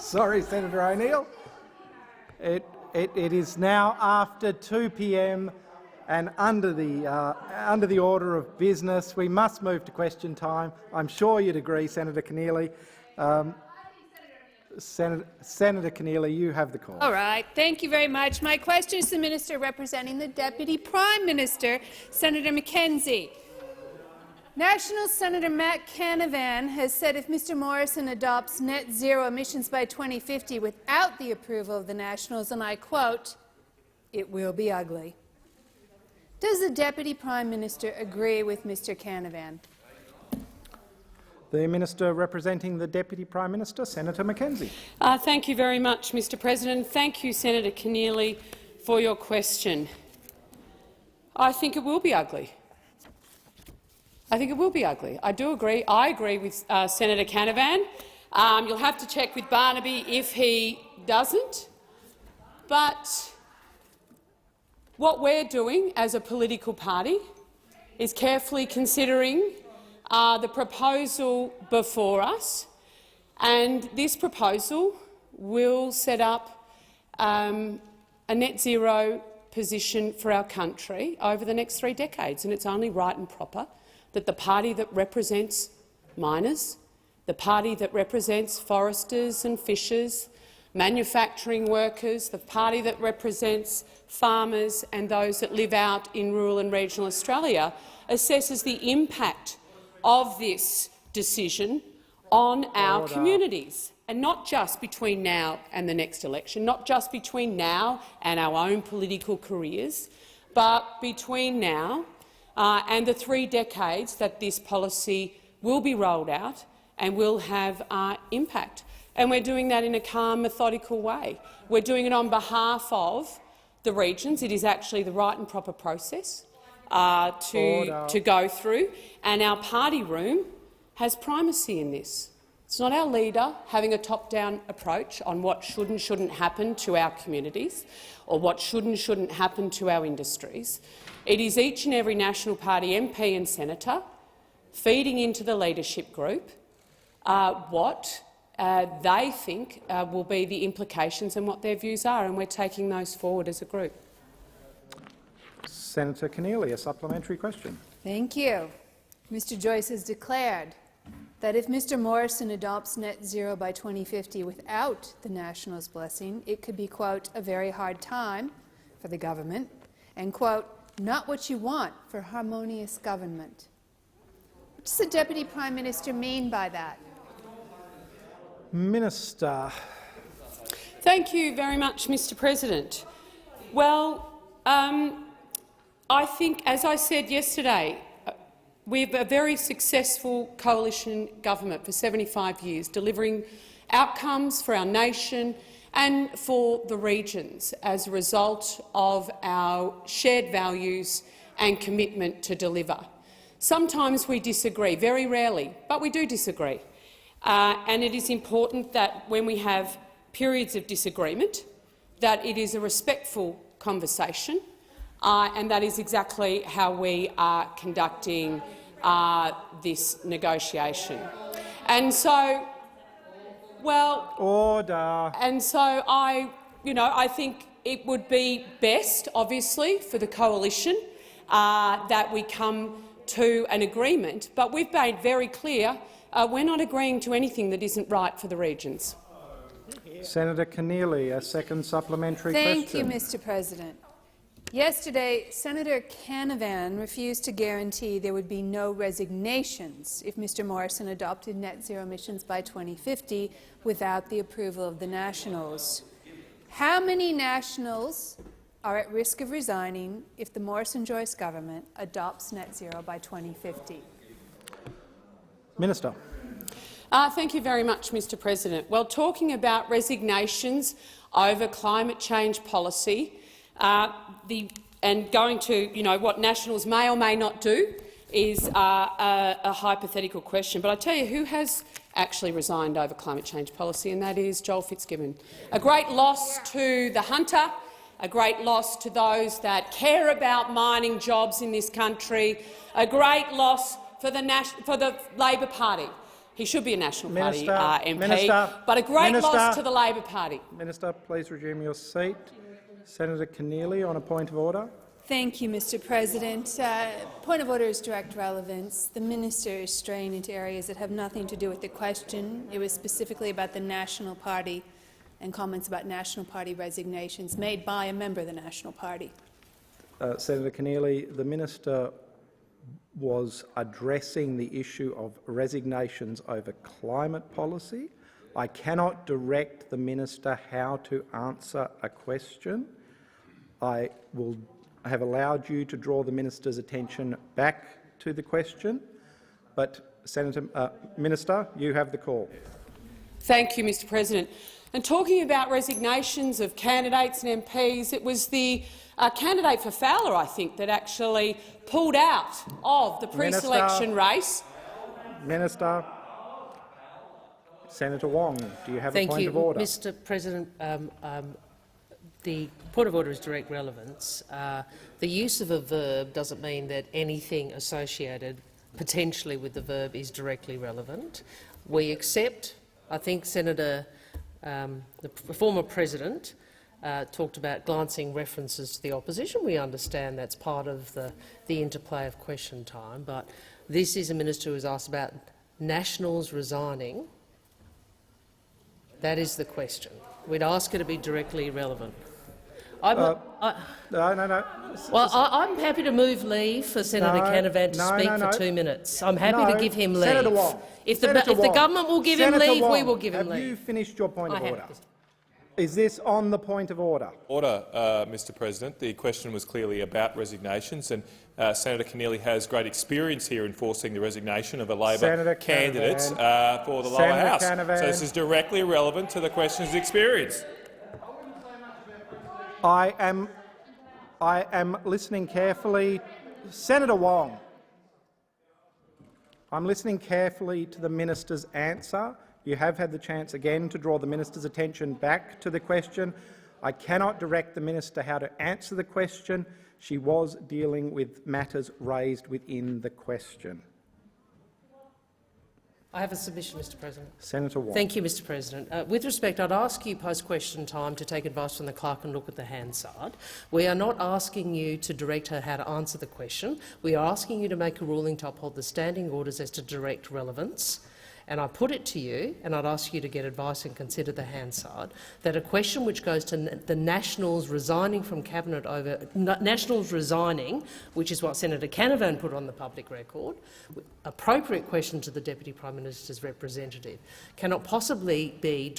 Sorry, Senator O'Neill. It is now after 2 p.m. and under the order of business, we must move to question time. I'm sure you'd agree, Senator Keneally. Senator Keneally, you have the call. All right. Thank you very much. My question is to the Minister representing the Deputy Prime Minister, Senator Mackenzie. National Senator Matt Canavan has said if Mr Morrison adopts net zero emissions by 2050 without the approval of the Nationals, and I quote, "It will be ugly." Does the Deputy Prime Minister agree with Mr Canavan? The Minister representing the Deputy Prime Minister, Senator Mackenzie. Thank you very much, Mr President. Thank you, Senator Keneally, for your question. I think it will be ugly. I think it will be ugly. I do agree. I agree with Senator Canavan. You'll have to check with Barnaby if he doesn't. But what we're doing as a political party is carefully considering the proposal before us, and this proposal will set up a net zero position for our country over the next 3 decades, and it's only right and proper that the party that represents miners, the party that represents foresters and fishers, manufacturing workers, the party that represents farmers and those that live out in rural and regional Australia assesses the impact of this decision on our communities, and not just between now and the next election, not just between now and our own political careers, but between now and the 3 decades that this policy will be rolled out and will have impact. And we're doing that in a calm, methodical way. We're doing it on behalf of the regions. It is actually the right and proper process to go through, and our party room has primacy in this. It's not our leader having a top-down approach on what should and shouldn't happen to our communities or what should and shouldn't happen to our industries. It is each and every National Party MP and senator feeding into the leadership group what they think will be the implications and what their views are, and we're taking those forward as a group. Senator Keneally, a supplementary question. Thank you. Mr Joyce has declared that if Mr Morrison adopts net zero by 2050 without the Nationals' blessing, it could be, quote, "a very hard time for the government," and, quote, "not what you want for harmonious government." What does the Deputy Prime Minister mean by that? Minister. Thank you very much, Mr President. Well, I think, as I said yesterday, we have a very successful coalition government for 75 years, delivering outcomes for our nation and for the regions as a result of our shared values and commitment to deliver. Sometimes we disagree, very rarely, but we do disagree. And it is important that when we have periods of disagreement, that it is a respectful conversation, and that is exactly how we are conducting this negotiation. And so, well, order. And so I think it would be best, obviously, for the coalition that we come to an agreement. But we've made very clear we're not agreeing to anything that isn't right for the regions. Senator Keneally, a second supplementary question. Thank you, Mr President. Yesterday, Senator Canavan refused to guarantee there would be no resignations if Mr Morrison adopted net zero emissions by 2050 without the approval of the Nationals. How many Nationals are at risk of resigning if the Morrison-Joyce government adopts net zero by 2050? Minister. Thank you very much, Mr President. Well, talking about resignations over climate change policy, and going to what Nationals may or may not do is a hypothetical question. But I tell you who has actually resigned over climate change policy, and that is Joel Fitzgibbon. A great loss to the hunter, a great loss to those that care about mining jobs in this country, a great loss for the Labor Party. He should be a National Minister, Party MP, Minister, but a great Minister, loss to the Labor Party. Minister, please resume your seat. Senator Keneally on a point of order. Thank you, Mr. President. Point of order is direct relevance. The minister is straying into areas that have nothing to do with the question. It was specifically about the National Party and comments about National Party resignations made by a member of the National Party. Senator Keneally, the minister was addressing the issue of resignations over climate policy. I cannot direct the minister how to answer a question. I have allowed you to draw the minister's attention back to the question, but Minister, you have the call. Thank you, Mr. President. And talking about resignations of candidates and MPs, it was the candidate for Fowler, I think, that actually pulled out of the pre-selection race. Minister. Senator Wong, do you have a point of Thank order? you, Mr. President. The point of order is direct relevance. The use of a verb doesn't mean that anything associated potentially with the verb is directly relevant. We accept, I think the former President talked about glancing references to the opposition. We understand that's part of the interplay of question time, but this is a minister who has asked about Nationals resigning. That is the question. We'd ask her to be directly relevant. No. Well, I'm happy to move leave for Senator Canavan to speak for 2 minutes. I'm happy to give him leave. Senator Wong. If the government will give him leave, we will give him leave. Have you finished your point of order? have. Is this on the point of order? Order, Mr. President. The question was clearly about resignations, and Senator Keneally has great experience here enforcing the resignation of a Labor candidate for the lower house. So this is directly relevant to the question's experience. I am listening carefully. Senator Wong, I'm listening carefully to the minister's answer. You have had the chance again to draw the minister's attention back to the question. I cannot direct the minister how to answer the question. She was dealing with matters raised within the question. I have a submission, Mr. President. Senator Wong. Thank you, Mr. President. With respect, I'd ask you post-question time to take advice from the clerk and look at the Hansard. We are not asking you to direct her how to answer the question. We are asking you to make a ruling to uphold the standing orders as to direct relevance. And I put it to you, and I'd ask you to get advice and consider the Hansard, that a question which goes to the Nationals resigning from Cabinet over Nationals resigning, which is what Senator Canavan put on the public record, appropriate question to the Deputy Prime Minister's representative, cannot possibly be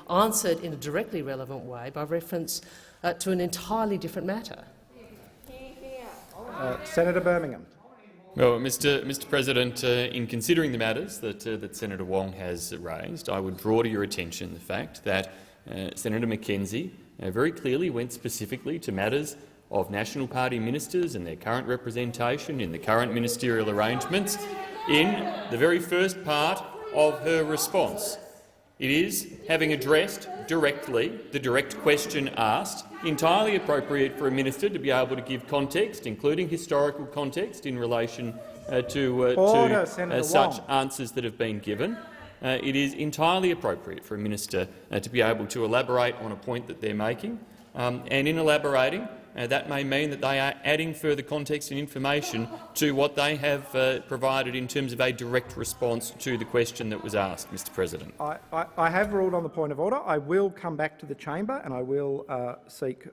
answered in a directly relevant way by reference to an entirely different matter. Senator Birmingham. Well, Mr. President, in considering the matters that Senator Wong has raised, I would draw to your attention the fact that Senator McKenzie very clearly went specifically to matters of National Party ministers and their current representation in the current ministerial arrangements in the very first part of her response. It is, having addressed directly the direct question asked, entirely appropriate for a minister to be able to give context, including historical context, in relation to such answers that have been given. It is entirely appropriate for a minister to be able to elaborate on a point that they're making, and in elaborating, that may mean that they are adding further context and information to what they have provided in terms of a direct response to the question that was asked, Mr. President. I have ruled on the point of order. I will come back to the chamber and I will seek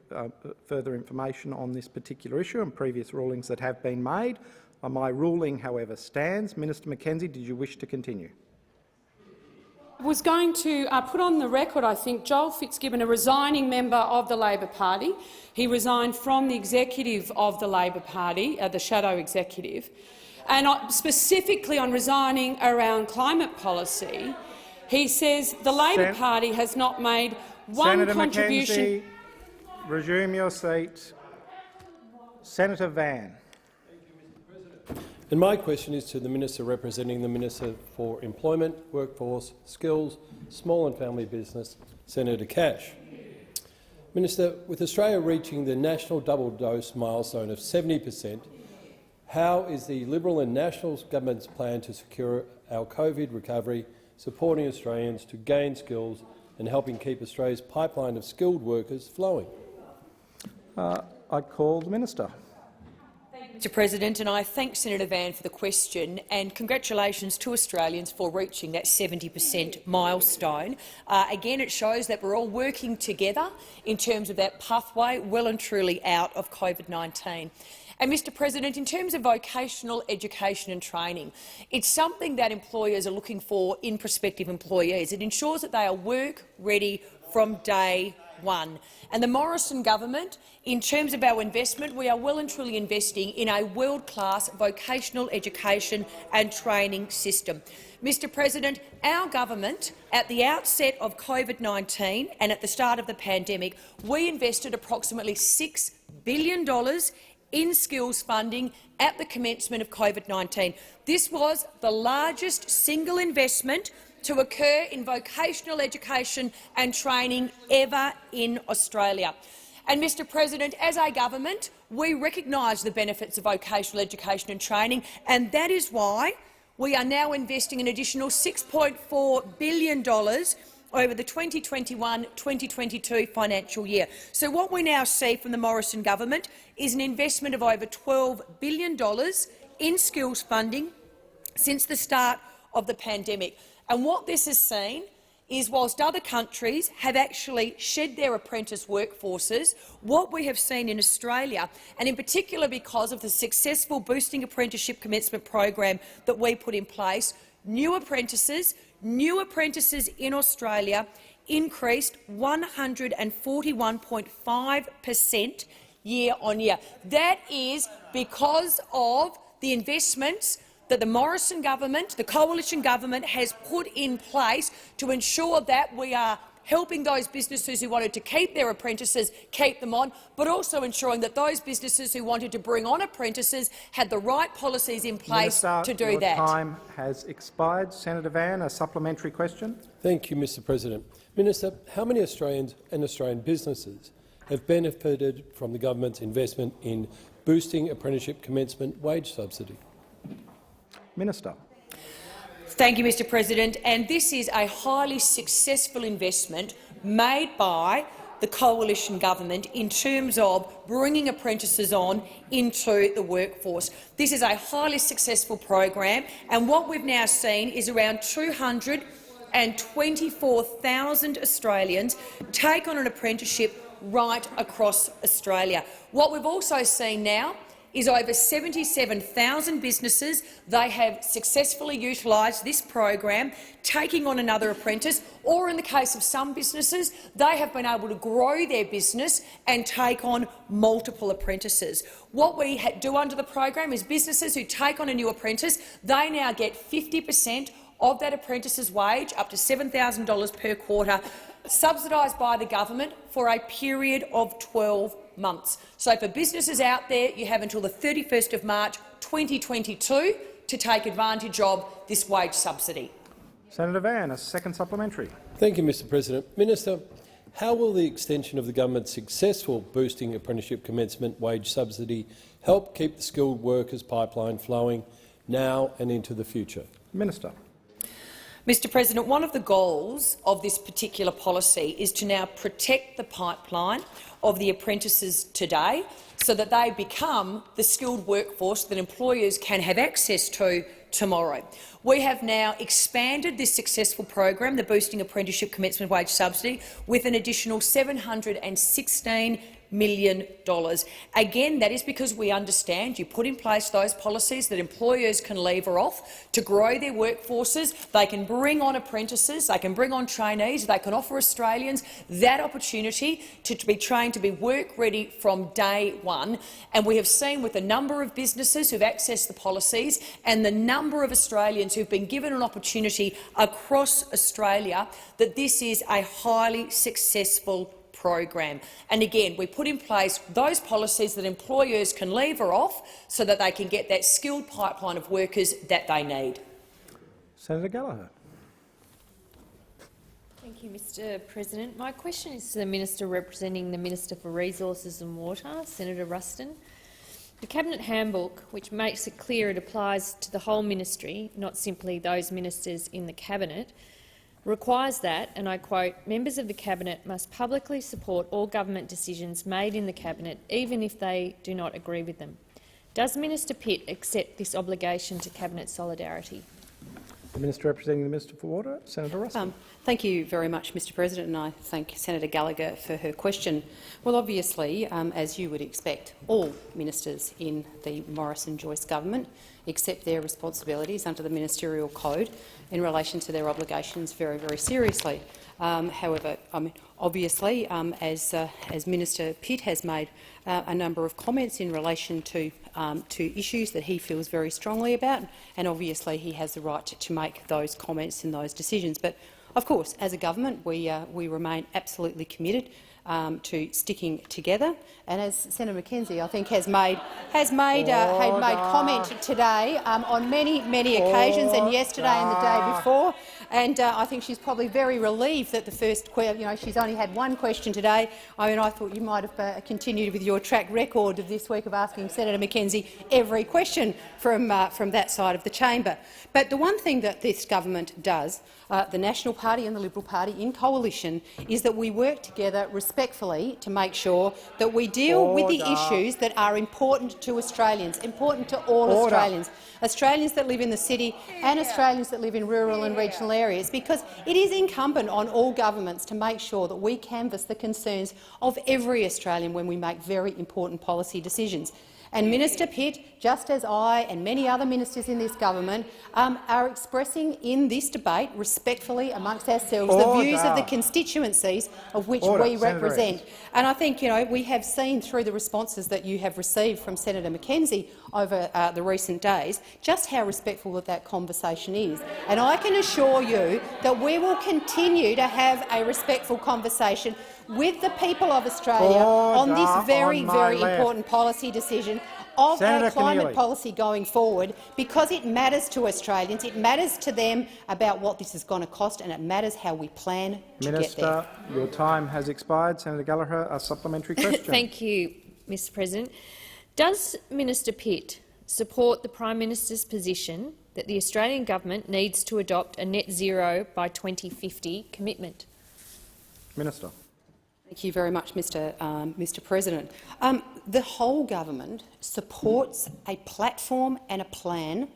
further information on this particular issue and previous rulings that have been made. My ruling, however, stands. Minister McKenzie, did you wish to continue? I was going to put on the record, I think, Joel Fitzgibbon, a resigning member of the Labor Party. He resigned from the executive of the Labor Party, the shadow executive. And specifically on resigning around climate policy, he says the Labor Party has not made one Senator contribution— McKenzie, resume your seat. Senator Van. And my question is to the Minister representing the Minister for Employment, Workforce, Skills, Small and Family Business, Senator Cash. Minister, with Australia reaching the national double-dose milestone of 70%, How is the Liberal and National government's plan to secure our COVID recovery, supporting Australians to gain skills and helping keep Australia's pipeline of skilled workers flowing? I call the Minister. Mr President, and I thank Senator Van for the question, and congratulations to Australians for reaching that 70% milestone. Again, it shows that we're all working together in terms of that pathway well and truly out of COVID-19. And, Mr President, in terms of vocational education and training, it's something that employers are looking for in prospective employees. It ensures that they are work-ready from day one. And the Morrison government, in terms of our investment, we are well and truly investing in a world-class vocational education and training system. Mr President, our government, at the outset of COVID-19 and at the start of the pandemic, we invested approximately $6 billion in skills funding at the commencement of COVID-19. This was the largest single investment to occur in vocational education and training ever in Australia. And, Mr President, as a government, we recognise the benefits of vocational education and training, and that is why we are now investing an additional $6.4 billion over the 2021-2022 financial year. So what we now see from the Morrison government is an investment of over $12 billion in skills funding since the start of the pandemic. And what this has seen is, whilst other countries have actually shed their apprentice workforces, what we have seen in Australia, and in particular because of the successful Boosting Apprenticeship Commencement program that we put in place, new apprentices in Australia increased 141.5% year on year. That is because of the investments that the Morrison government, the coalition government, has put in place to ensure that we are helping those businesses who wanted to keep their apprentices keep them on, but also ensuring that those businesses who wanted to bring on apprentices had the right policies in place to do that. Your time has expired. Senator Van, a supplementary question. Thank you, Mr President. Minister, how many Australians and Australian businesses have benefited from the government's investment in boosting apprenticeship commencement wage subsidy? Minister. Thank you, Mr President. And this is a highly successful investment made by the coalition government in terms of bringing apprentices on into the workforce. This is a highly successful program, and what we've now seen is around 224,000 Australians take on an apprenticeship right across Australia. What we've also seen now is over 77,000 businesses. They have successfully utilised this program, taking on another apprentice, or in the case of some businesses, they have been able to grow their business and take on multiple apprentices. What we do under the program is businesses who take on a new apprentice, they now get 50% of that apprentice's wage, up to $7,000 per quarter, subsidised by the government for a period of 12 months. So for businesses out there, you have until the 31st of March 2022 to take advantage of this wage subsidy. Senator Van, a second supplementary. Thank you, Mr President. Minister, how will the extension of the government's successful Boosting Apprenticeship Commencement wage subsidy help keep the skilled workers pipeline flowing now and into the future? Minister. Mr President, one of the goals of this particular policy is to now protect the pipeline of the apprentices today so that they become the skilled workforce that employers can have access to tomorrow. We have now expanded this successful program, the Boosting Apprenticeship Commencement Wage Subsidy, with an additional $716 million. Again, that is because we understand you put in place those policies that employers can lever off to grow their workforces. They can bring on apprentices, they can bring on trainees, they can offer Australians that opportunity to be trained to be work-ready from day one. And we have seen with the number of businesses who've accessed the policies and the number of Australians who've been given an opportunity across Australia that this is a highly successful program. And again, we put in place those policies that employers can lever off so that they can get that skilled pipeline of workers that they need. Senator Gallagher. Thank you, Mr President. My question is to the Minister representing the Minister for Resources and Water, Senator Ruston. The Cabinet Handbook, which makes it clear it applies to the whole ministry, not simply those ministers in the Cabinet, requires that, and I quote, members of the Cabinet must publicly support all government decisions made in the Cabinet, even if they do not agree with them. Does Minister Pitt accept this obligation to Cabinet solidarity? The Minister representing the Minister for Water, Senator Ruston. Thank you very much, Mr President, and I thank Senator Gallagher for her question. Well, obviously, as you would expect, all ministers in the Morrison-Joyce government accept their responsibilities under the Ministerial Code in relation to their obligations very, very seriously. However, obviously, as Minister Pitt has made a number of comments in relation to issues that he feels very strongly about, and obviously he has the right to make those comments and those decisions. But of course, as a government, we remain absolutely committed to sticking together. And as Senator Mackenzie, I think, had made comment today on many occasions, and yesterday and the day before. And I think she's probably very relieved that the first, she's only had one question today. I mean, I thought you might have continued with your track record of this week of asking Senator Mackenzie every question from that side of the chamber. But the one thing that this government does, the National Party and the Liberal Party in coalition, is that we work together respectfully to make sure that we deal with the issues that are important to Australians, important to all Australians, Australians that live in the city and Australians that live in rural and regional areas, because it is incumbent on all governments to make sure that we canvass the concerns of every Australian when we make very important policy decisions. And Minister Pitt, just as I and many other ministers in this government, are expressing in this debate respectfully amongst ourselves the views of the constituencies of which we represent. And I think we have seen through the responses that you have received from Senator Mackenzie over the recent days just how respectful that conversation is. And I can assure you that we will continue to have a respectful conversation with the people of Australia on this very important policy decision of our climate policy going forward, because it matters to Australians, it matters to them about what this is going to cost, and it matters how we plan to get there. Minister, your time has expired. Senator Gallagher, a supplementary question. Thank you, Mr President. Does Minister Pitt support the Prime Minister's position that the Australian government needs to adopt a net zero by 2050 commitment? Minister. Thank you very much, Mr President. The whole government supports a platform and a plan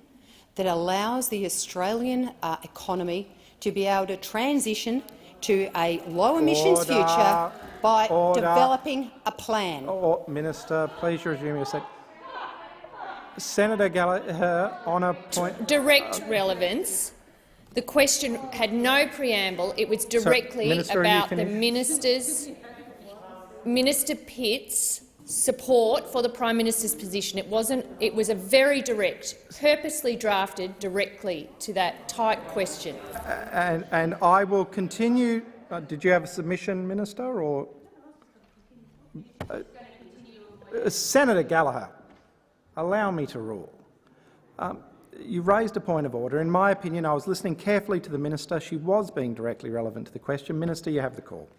that allows the Australian economy to be able to transition to a low-emissions future by developing a plan. Minister, please resume your seat. Senator Gallagher, on a point. Direct relevance. The question had no preamble. It was directly about the Minister Pitt's support for the Prime Minister's position. It was a very direct, purposely drafted directly to that tight question. And I will continue. Did you have a submission, Minister, or Senator Gallagher? Allow me to rule. You raised a point of order. In my opinion, I was listening carefully to the minister. She was being directly relevant to the question. Minister, you have the call.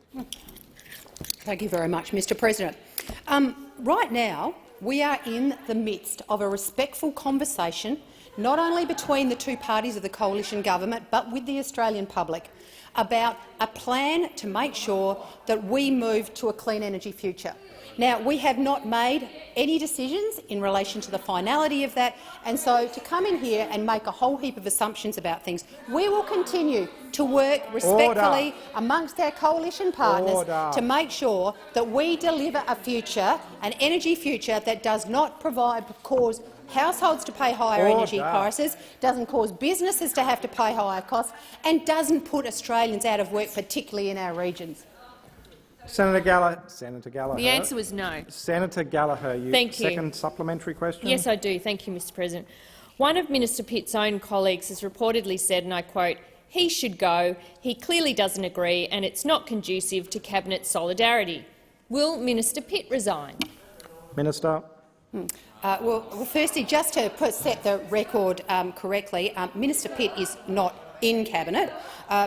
Thank you very much, Mr President. Right now, we are in the midst of a respectful conversation, not only between the two parties of the coalition government, but with the Australian public, about a plan to make sure that we move to a clean energy future. Now, we have not made any decisions in relation to the finality of that, and so to come in here and make a whole heap of assumptions about things, we will continue to work respectfully amongst our coalition partners to make sure that we deliver a future, an energy future that does not cause households to pay higher energy prices, doesn't cause businesses to have to pay higher costs, and doesn't put Australians out of work, particularly in our regions. Senator Gallagher. The answer was no. Senator Gallagher, Thank you. Second supplementary question? Yes, I do. Thank you, Mr President. One of Minister Pitt's own colleagues has reportedly said, and I quote, "He should go. He clearly doesn't agree, and it's not conducive to Cabinet solidarity." Will Minister Pitt resign? Minister. Well, firstly, just to set the record correctly, Minister Pitt is not in Cabinet.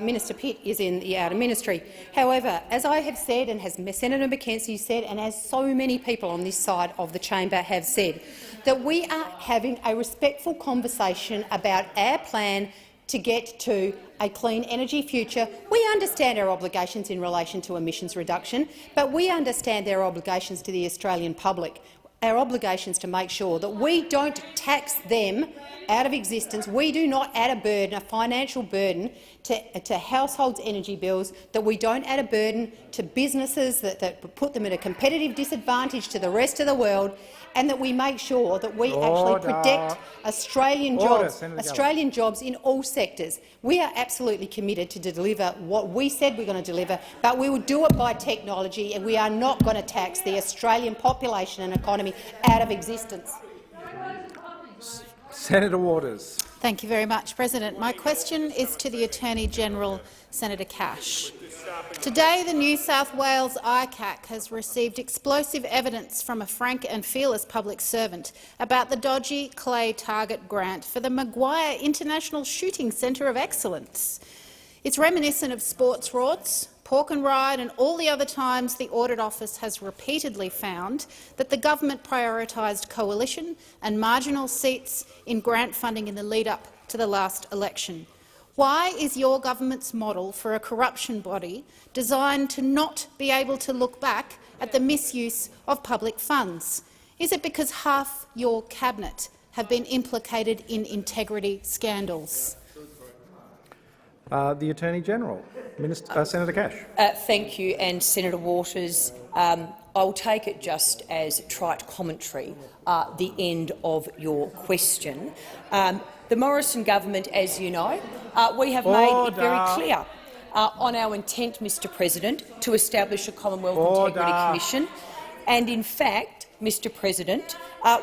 Minister Pitt is in the outer ministry. However, as I have said, and as Senator McKenzie said, and as so many people on this side of the chamber have said, that we are having a respectful conversation about our plan to get to a clean energy future. We understand our obligations in relation to emissions reduction, but we understand our obligations to the Australian public, our obligations to make sure that we don't tax them out of existence. We do not add a burden, a financial burden, to households' energy bills, that we don't add a burden to businesses that put them at a competitive disadvantage to the rest of the world, and that we make sure that we actually protect Australian jobs in all sectors. We are absolutely committed to deliver what we said we're going to deliver, but we will do it by technology, and we are not going to tax the Australian population and economy out of existence. Senator Waters. Thank you very much, President. My question is to the Attorney-General, Senator Cash. Today, the New South Wales ICAC has received explosive evidence from a frank and fearless public servant about the dodgy Clay Target grant for the Maguire International Shooting Centre of Excellence. It's reminiscent of sports frauds, pork and ride and all the other times the Audit Office has repeatedly found that the government prioritised coalition and marginal seats in grant funding in the lead-up to the last election. Why is your government's model for a corruption body designed to not be able to look back at the misuse of public funds? Is it because half your cabinet have been implicated in integrity scandals? The Attorney-General, Senator Cash. Thank you, and Senator Waters, I'll take it just as trite commentary, the end of your question. The Morrison government, as you know, we have made it very clear on our intent, Mr President, to establish a Commonwealth Integrity Commission. And in fact, Mr President,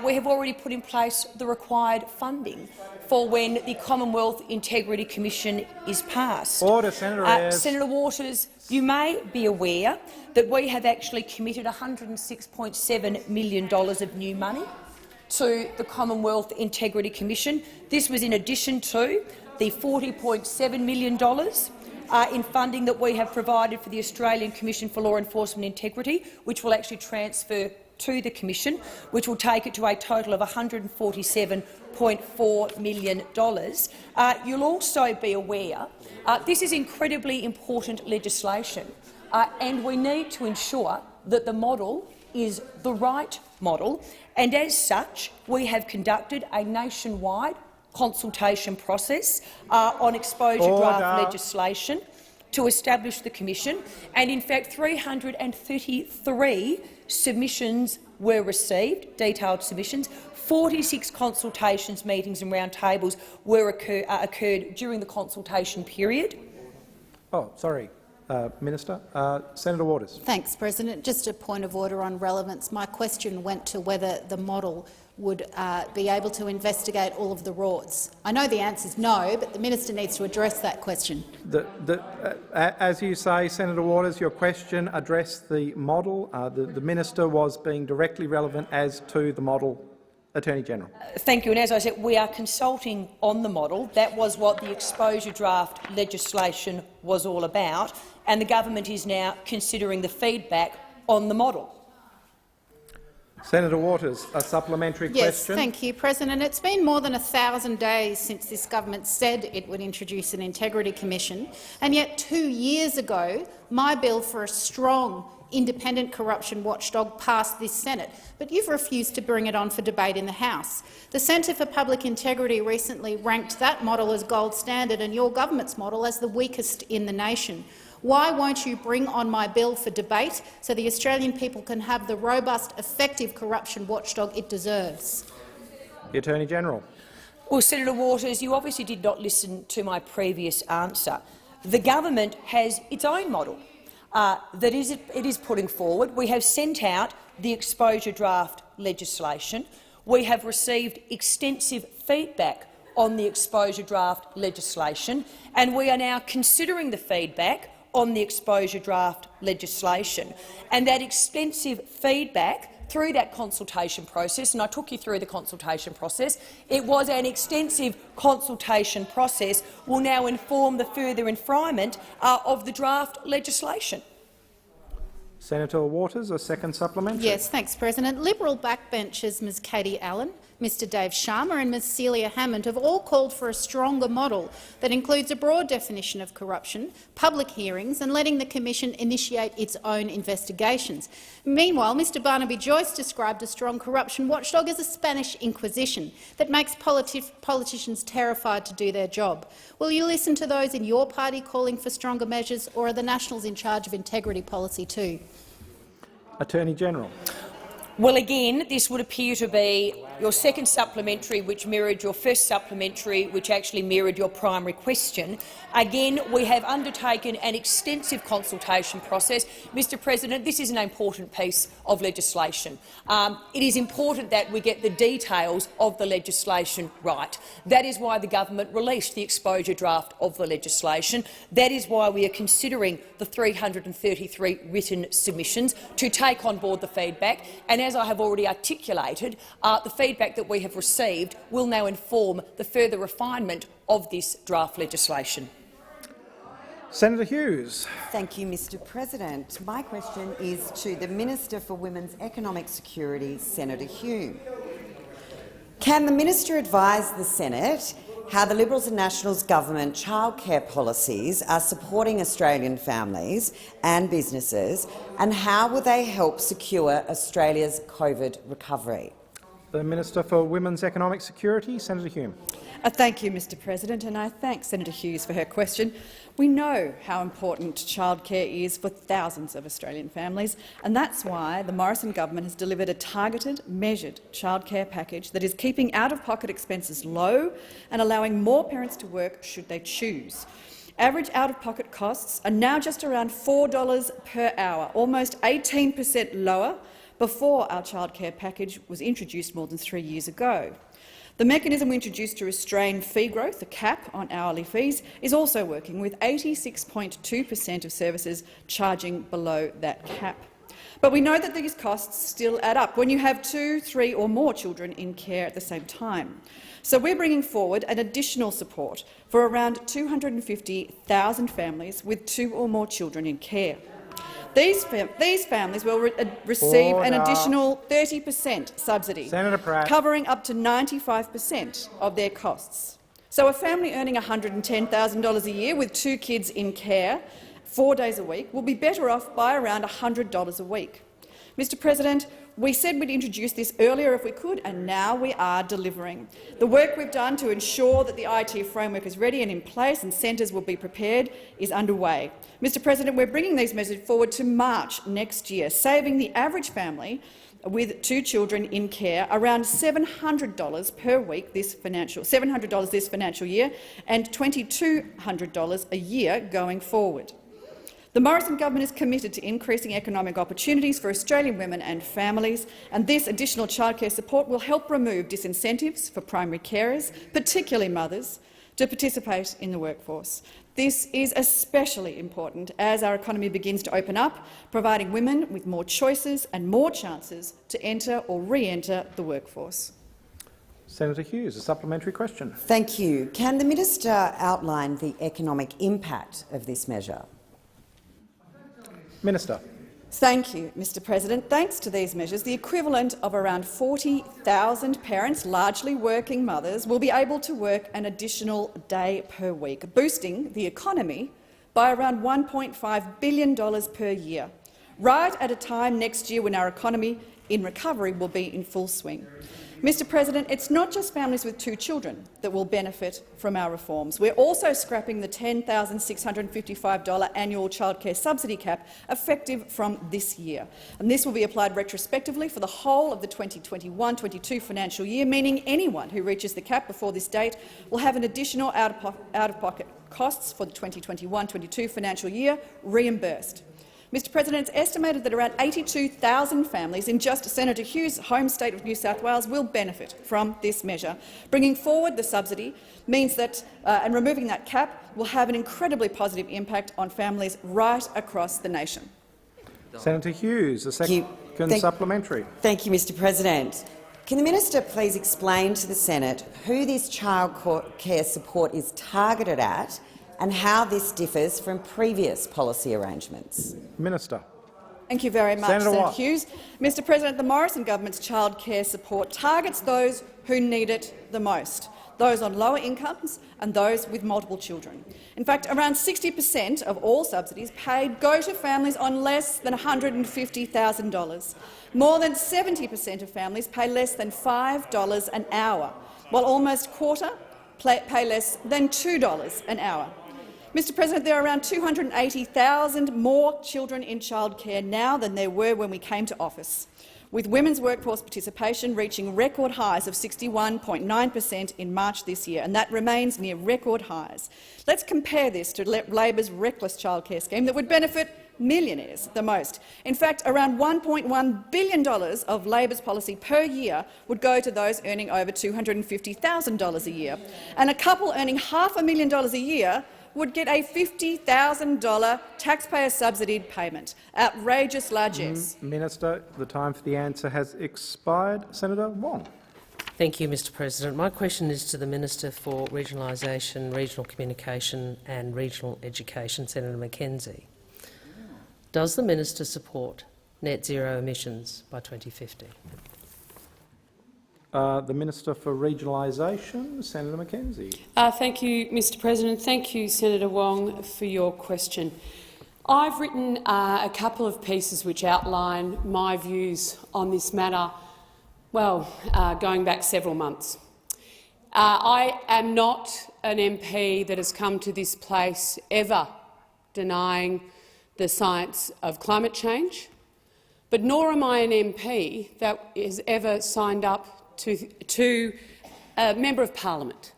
we have already put in place the required funding for when the Commonwealth Integrity Commission is passed. Order, Senator Senator Waters, you may be aware that we have actually committed $106.7 million of new money to the Commonwealth Integrity Commission. This was in addition to the $40.7 million in funding that we have provided for the Australian Commission for Law Enforcement Integrity, which will actually transfer to the Commission, which will take it to a total of $147.4 million. You'll also be aware this is incredibly important legislation, and we need to ensure that the model is the right model, and as such we have conducted a nationwide consultation process on exposure draft legislation to establish the Commission, and in fact 333 submissions were received, detailed submissions. 46 consultations, meetings and roundtables occurred during the consultation period. Oh, sorry. Minister. Senator Waters. Thanks, President. Just a point of order on relevance. My question went to whether the model would be able to investigate all of the rorts. I know the answer is no, but the minister needs to address that question. As you say, Senator Waters, your question addressed the model. The minister was being directly relevant as to the model. Attorney-General. Thank you. And as I said, we are consulting on the model. That was what the exposure draft legislation was all about, and the government is now considering the feedback on the model. Senator Waters, a supplementary question. Yes, thank you, President. It's been more than 1,000 days since this government said it would introduce an integrity commission, and yet 2 years ago my bill for a strong independent corruption watchdog passed this Senate, but you've refused to bring it on for debate in the House. The Centre for Public Integrity recently ranked that model as gold standard and your government's model as the weakest in the nation. Why won't you bring on my bill for debate so the Australian people can have the robust, effective corruption watchdog it deserves? The Attorney-General. Well, Senator Waters, you obviously did not listen to my previous answer. The government has its own model that it is putting forward. We have sent out the exposure draft legislation. We have received extensive feedback on the exposure draft legislation, and we are now considering the feedback on the exposure draft legislation. And that extensive feedback through that consultation process, and I took you through the consultation process, it was an extensive consultation process, will now inform the further refinement of the draft legislation. Senator Waters, a second supplementary. Yes, thanks, President. Liberal backbenchers Ms Katie Allen, Mr Dave Sharma and Ms Celia Hammond have all called for a stronger model that includes a broad definition of corruption, public hearings and letting the Commission initiate its own investigations. Meanwhile, Mr Barnaby Joyce described a strong corruption watchdog as a Spanish Inquisition that makes politicians terrified to do their job. Will you listen to those in your party calling for stronger measures, or are the Nationals in charge of integrity policy too? Attorney General. Well, again, this would appear to be your second supplementary, which mirrored your first supplementary, which actually mirrored your primary question. Again, we have undertaken an extensive consultation process. Mr President, this is an important piece of legislation. It is important that we get the details of the legislation right. That is why the government released the exposure draft of the legislation. That is why we are considering the 333 written submissions to take on board the feedback. And as I have already articulated, the feedback that we have received will now inform the further refinement of this draft legislation. Senator Hughes. Thank you, Mr President. My question is to the Minister for Women's Economic Security, Senator Hume. Can the minister advise the Senate how the Liberals and Nationals government childcare policies are supporting Australian families and businesses, and how will they help secure Australia's COVID recovery? The Minister for Women's Economic Security, Senator Hume. Thank you, Mr President, and I thank Senator Hughes for her question. We know how important childcare is for thousands of Australian families, and that's why the Morrison government has delivered a targeted, measured childcare package that is keeping out-of-pocket expenses low and allowing more parents to work should they choose. Average out-of-pocket costs are now just around $4 per hour, almost 18% lower before our childcare package was introduced more than 3 years ago. The mechanism we introduced to restrain fee growth, the cap on hourly fees, is also working, with 86.2% of services charging below that cap. But we know that these costs still add up when you have 2, 3 or more children in care at the same time. So we're bringing forward an additional support for around 250,000 families with 2 or more children in care. These families will receive an additional 30% subsidy, covering up to 95% of their costs. So a family earning $110,000 a year with 2 kids in care 4 days a week will be better off by around $100 a week. Mr President, we said we'd introduce this earlier if we could, and now we are delivering. The work we've done to ensure that the IT framework is ready and in place and centres will be prepared is underway. Mr President, we're bringing these measures forward to March next year, saving the average family with 2 children in care around $700 per week this financial year, and $2,200 a year going forward. The Morrison government is committed to increasing economic opportunities for Australian women and families, and this additional childcare support will help remove disincentives for primary carers, particularly mothers, to participate in the workforce. This is especially important as our economy begins to open up, providing women with more choices and more chances to enter or re-enter the workforce. Senator Hughes, a supplementary question. Thank you. Can the minister outline the economic impact of this measure? Minister. Thank you, Mr President. Thanks to these measures, the equivalent of around 40,000 parents, largely working mothers, will be able to work an additional day per week, boosting the economy by around $1.5 billion per year, right at a time next year when our economy in recovery will be in full swing. Mr President, it's not just families with 2 children that will benefit from our reforms. We're also scrapping the $10,655 annual childcare subsidy cap effective from this year. And this will be applied retrospectively for the whole of the 2021-22 financial year, meaning anyone who reaches the cap before this date will have an additional out-of-pocket costs for the 2021-22 financial year reimbursed. Mr President, it's estimated that around 82,000 families in just Senator Hughes' home state of New South Wales will benefit from this measure. Bringing forward the subsidy means that, and removing that cap will have an incredibly positive impact on families right across the nation. Senator Hughes, a second supplementary. Thank you, Mr President. Can the minister please explain to the Senate who this childcare support is targeted at and how this differs from previous policy arrangements? Minister. Thank you very much, Senator Hughes. Mr President, the Morrison government's childcare support targets those who need it the most, those on lower incomes and those with multiple children. In fact, around 60% of all subsidies paid go to families on less than $150,000. More than 70% of families pay less than $5 an hour, while almost a quarter pay less than $2 an hour. Mr President, there are around 280,000 more children in childcare now than there were when we came to office, with women's workforce participation reaching record highs of 61.9% in March this year, and that remains near record highs. Let's compare this to Labor's reckless childcare scheme that would benefit millionaires the most. In fact, around $1.1 billion of Labor's policy per year would go to those earning over $250,000 a year, and a couple earning $500,000 a year would get a $50,000 taxpayer-subsidied payment. Outrageous largesse. Minister, the time for the answer has expired. Senator Wong. Thank you, Mr President. My question is to the Minister for Regionalisation, Regional Communication and Regional Education, Senator Mackenzie. Does the minister support net zero emissions by 2050? The Minister for Regionalisation, Senator Mackenzie. Thank you, Mr President. Thank you, Senator Wong, for your question. I've written a couple of pieces which outline my views on this matter, well, going back several months. I am not an MP that has come to this place ever denying the science of climate change, but nor am I an MP that has ever signed up to a Member of Parliament,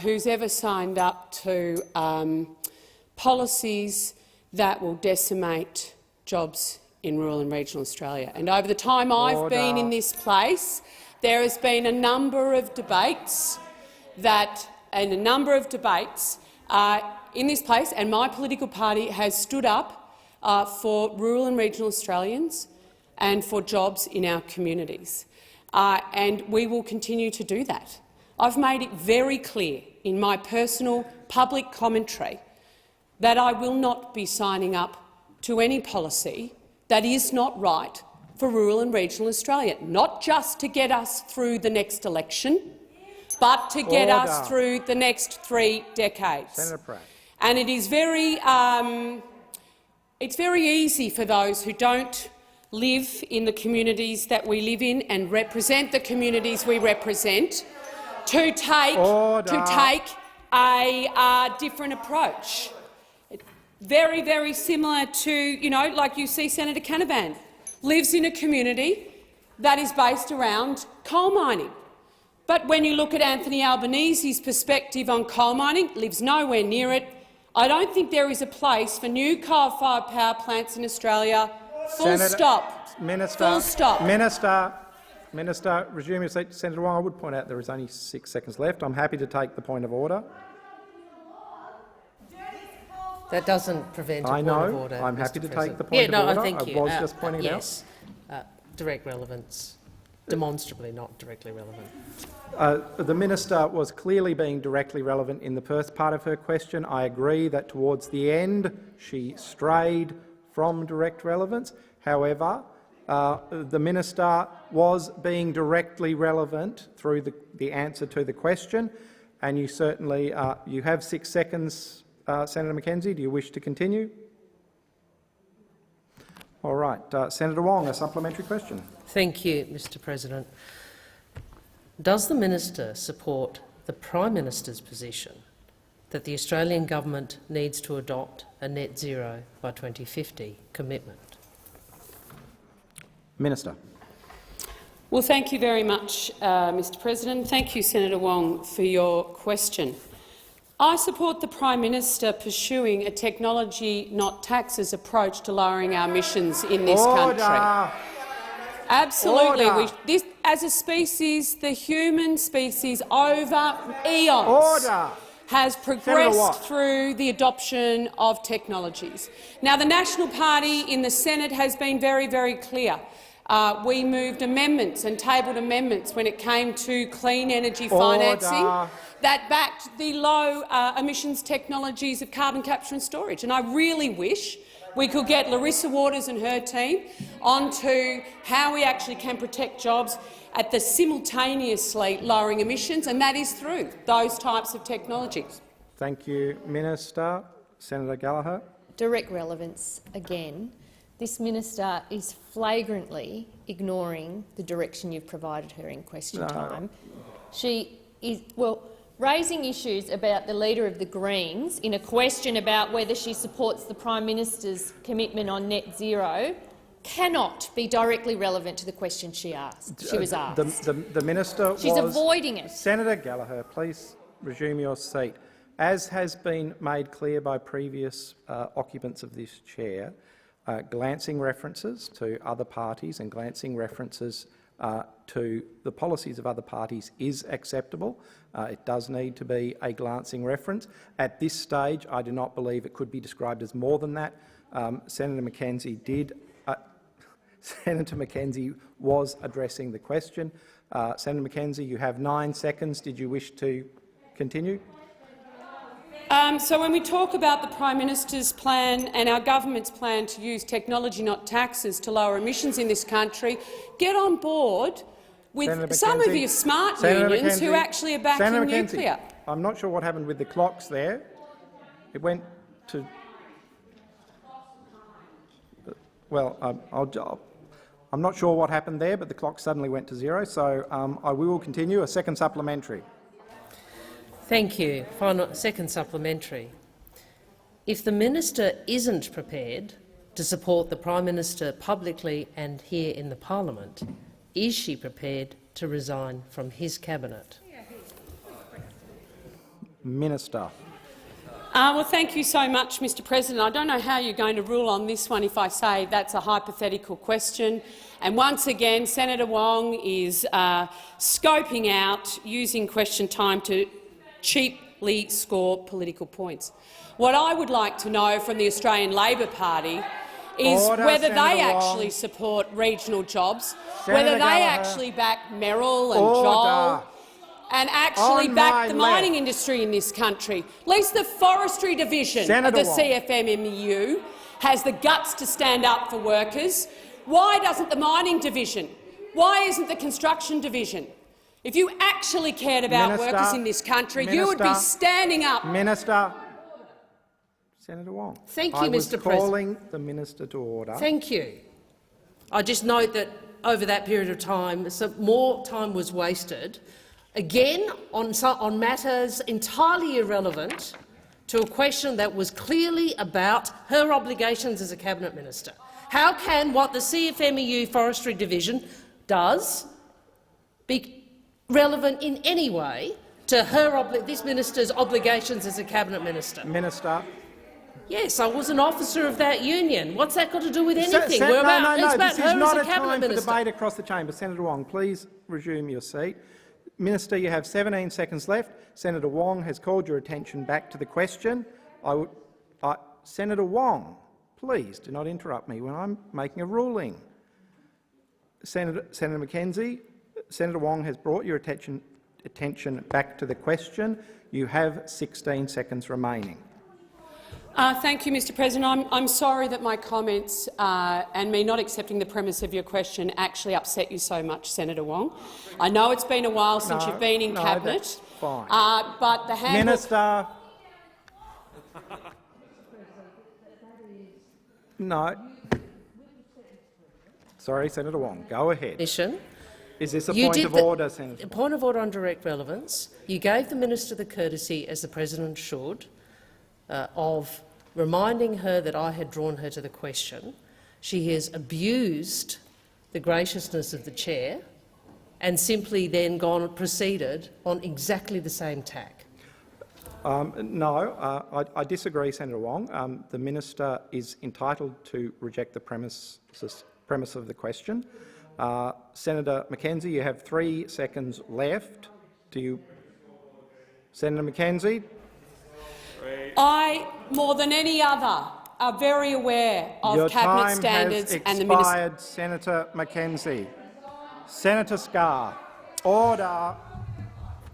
who's ever signed up to policies that will decimate jobs in rural and regional Australia. And over the time I've been in this place, there has been a number of debates in this place, and my political party has stood up for rural and regional Australians and for jobs in our communities. And we will continue to do that. I've made it very clear in my personal public commentary that I will not be signing up to any policy that is not right for rural and regional Australia, not just to get us through the next election, but to get us through the next 3 decades. Senator Pratt. And it is it's very easy for those who don't live in the communities that we live in and represent the communities we represent to take a different approach. Very, very similar to, like you see Senator Canavan lives in a community that is based around coal mining. But when you look at Anthony Albanese's perspective on coal mining, lives nowhere near it. I don't think there is a place for new coal-fired power plants in Australia. Full stop. Minister, full stop. Minister, resume your seat. Senator Wong, I would point out there is only 6 seconds left. I'm happy to take the point of order. That doesn't prevent a point of order. I'm happy to take the point of order. Thank you. I was just pointing it out. Yes, direct relevance. Demonstrably not directly relevant. The minister was clearly being directly relevant in the first part of her question. I agree that towards the end she strayed from direct relevance. However, the minister was being directly relevant through the answer to the question, and you certainly you have 6 seconds, Senator Mackenzie. Do you wish to continue? All right. Senator Wong, a supplementary question. Thank you, Mr President. Does the minister support the Prime Minister's position that the Australian government needs to adopt a net zero by 2050 commitment? Minister. Well, thank you very much, Mr President. Thank you, Senator Wong, for your question. I support the Prime Minister pursuing a technology, not taxes, approach to lowering our emissions in this country. Absolutely. As a species, the human species over eons has progressed through the adoption of technologies. Now, the National Party in the Senate has been very, very clear. We moved amendments and tabled amendments when it came to clean energy financing that backed the low emissions technologies of carbon capture and storage. And I really wish we could get Larissa Waters and her team onto how we actually can protect jobs at the simultaneously lowering emissions, and that is through those types of technologies. Thank you, Minister. Senator Gallagher. Direct relevance again. This minister is flagrantly ignoring the direction you've provided her in question time. She is, raising issues about the Leader of the Greens in a question about whether she supports the Prime Minister's commitment on net zero cannot be directly relevant to the question she was asked. The minister She's avoiding it. Senator Gallagher, please resume your seat. As has been made clear by previous occupants of this chair, glancing references to other parties and glancing references to the policies of other parties is acceptable. It does need to be a glancing reference. At this stage, I do not believe it could be described as more than that. Senator McKenzie did. Senator McKenzie was addressing the question. Senator McKenzie, you have 9 seconds. Did you wish to continue? So when we talk about the Prime Minister's plan and our government's plan to use technology, not taxes, to lower emissions in this country, get on board with some of your smart unions who actually are backing nuclear. I'm not sure what happened with the clocks there. It went to— well, I'm not sure what happened there, but the clock suddenly went to zero, so I will continue. A second supplementary. Thank you. Second supplementary. If the minister isn't prepared to support the Prime Minister publicly and here in the parliament, is she prepared to resign from his cabinet? Minister. Well, thank you so much, Mr President. I don't know how you're going to rule on this one if I say that's a hypothetical question. And once again, Senator Wong is scoping out using question time to cheaply score political points. What I would like to know from the Australian Labor Party is whether they actually support regional jobs, whether they actually back Merrill and Joel and actually back the mining industry in this country. At least the forestry division of the CFMMEU has the guts to stand up for workers. Why doesn't the mining division? Why isn't the construction division? If you actually cared about workers in this country, you would be standing up. Minister. Senator Wong. Thank you, Mr President. I was calling the minister to order. Thank you. I just note that over that period of time, more time was wasted, again on matters entirely irrelevant to a question that was clearly about her obligations as a cabinet minister. How can what the CFMEU Forestry Division does be relevant in any way to this minister's obligations as a cabinet minister? Minister. Yes, I was an officer of that union. What's that got to do with anything? This is not a time for debate across the chamber. Senator Wong, please resume your seat. Minister, you have 17 seconds left. Senator Wong has called your attention back to the question. Senator Wong, please do not interrupt me when I'm making a ruling. Senator McKenzie, Senator Wong has brought your attention back to the question. You have 16 seconds remaining. Thank you, Mr President. I'm sorry that my comments and me not accepting the premise of your question actually upset you so much, Senator Wong. I know it's been a while since you've been in cabinet, that's fine. but the handbook— Minister. No. Sorry, Senator Wong. Go ahead. Is this a point of order, Senator? A point of order on direct relevance. You gave the minister the courtesy, as the president should, of reminding her that I had drawn her to the question. She has abused the graciousness of the chair and simply then proceeded on exactly the same tack. No, I disagree, Senator Wong. The minister is entitled to reject the premise of the question. Senator Mackenzie, you have 3 seconds left. Senator Mackenzie? I, more than any other, are very aware of cabinet standards and the minister. Senator Mackenzie. Senator Scarr, order.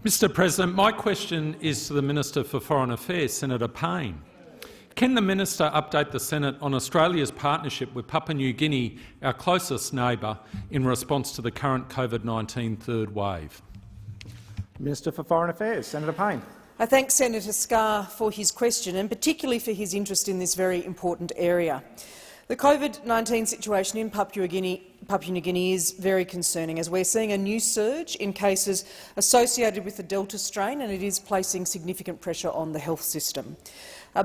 Mr President, my question is to the Minister for Foreign Affairs, Senator Payne. Can the minister update the Senate on Australia's partnership with Papua New Guinea, our closest neighbour, in response to the current COVID-19 third wave? Minister for Foreign Affairs, Senator Payne. I thank Senator Scarr for his question and particularly for his interest in this very important area. The COVID-19 situation in Papua New Guinea is very concerning, as we're seeing a new surge in cases associated with the Delta strain, and it is placing significant pressure on the health system.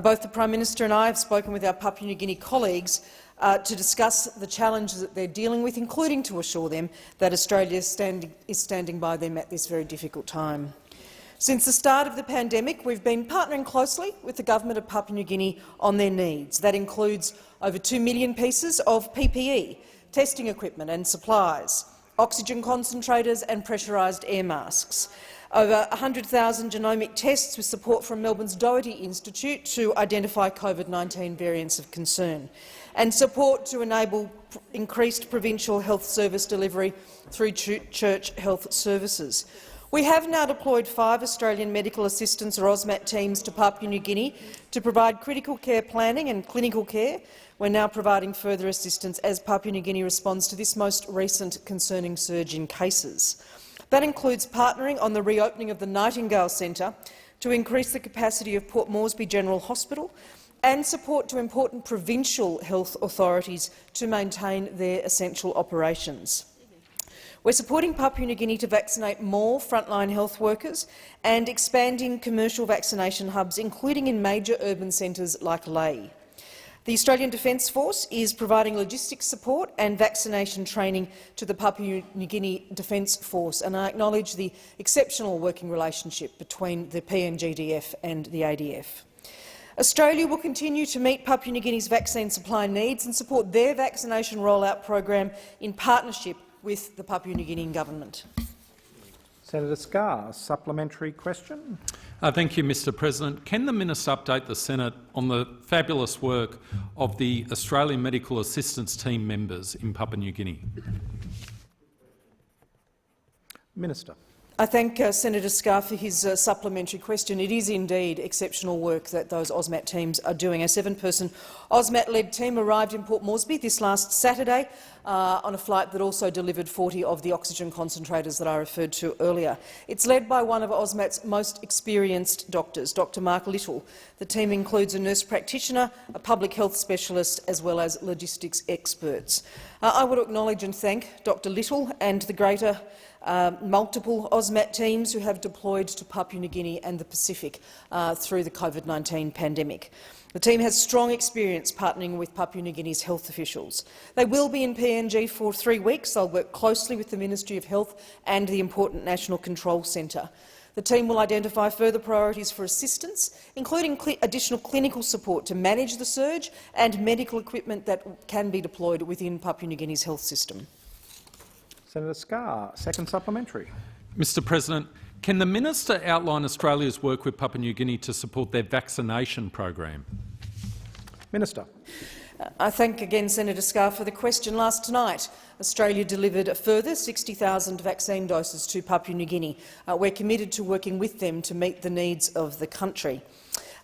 Both the Prime Minister and I have spoken with our Papua New Guinea colleagues to discuss the challenges that they're dealing with, including to assure them that Australia is standing by them at this very difficult time. Since the start of the pandemic, we've been partnering closely with the government of Papua New Guinea on their needs. That includes over 2 million pieces of PPE, testing equipment and supplies, oxygen concentrators and pressurised air masks, over 100,000 genomic tests with support from Melbourne's Doherty Institute to identify COVID-19 variants of concern, and support to enable increased provincial health service delivery through church health services. We have now deployed 5 Australian Medical Assistance or AUSMAT teams to Papua New Guinea to provide critical care planning and clinical care. We're now providing further assistance as Papua New Guinea responds to this most recent concerning surge in cases. That includes partnering on the reopening of the Nightingale Centre to increase the capacity of Port Moresby General Hospital and support to important provincial health authorities to maintain their essential operations. We're supporting Papua New Guinea to vaccinate more frontline health workers and expanding commercial vaccination hubs, including in major urban centres like Lae. The Australian Defence Force is providing logistics support and vaccination training to the Papua New Guinea Defence Force, and I acknowledge the exceptional working relationship between the PNGDF and the ADF. Australia will continue to meet Papua New Guinea's vaccine supply needs and support their vaccination rollout program in partnership with the Papua New Guinean government. Senator Scarr, supplementary question. Thank you, Mr President. Can the minister update the Senate on the fabulous work of the Australian Medical Assistance Team members in Papua New Guinea? Minister. I thank Senator Scarr for his supplementary question. It is indeed exceptional work that those AUSMAT teams are doing. A 7-person AUSMAT-led team arrived in Port Moresby this last Saturday on a flight that also delivered 40 of the oxygen concentrators that I referred to earlier. It's led by one of AUSMAT's most experienced doctors, Dr Mark Little. The team includes a nurse practitioner, a public health specialist as well as logistics experts. I would acknowledge and thank Dr Little and the greater multiple AUSMAT teams who have deployed to Papua New Guinea and the Pacific through the COVID-19 pandemic. The team has strong experience partnering with Papua New Guinea's health officials. They will be in PNG for 3 weeks. They'll work closely with the Ministry of Health and the important National Control Centre. The team will identify further priorities for assistance, including additional clinical support to manage the surge and medical equipment that can be deployed within Papua New Guinea's health system. Senator Scarr, second supplementary. Mr President, can the minister outline Australia's work with Papua New Guinea to support their vaccination program? Minister. I thank again Senator Scarr for the question. Last night, Australia delivered a further 60,000 vaccine doses to Papua New Guinea. We're committed to working with them to meet the needs of the country.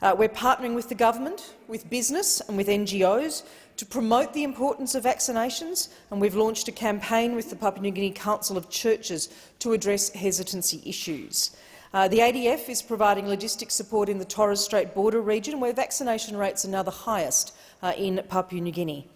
We're partnering with the government, with business and with NGOs to promote the importance of vaccinations, and we've launched a campaign with the Papua New Guinea Council of Churches to address hesitancy issues. The ADF is providing logistics support in the Torres Strait border region, where vaccination rates are now the highest in Papua New Guinea.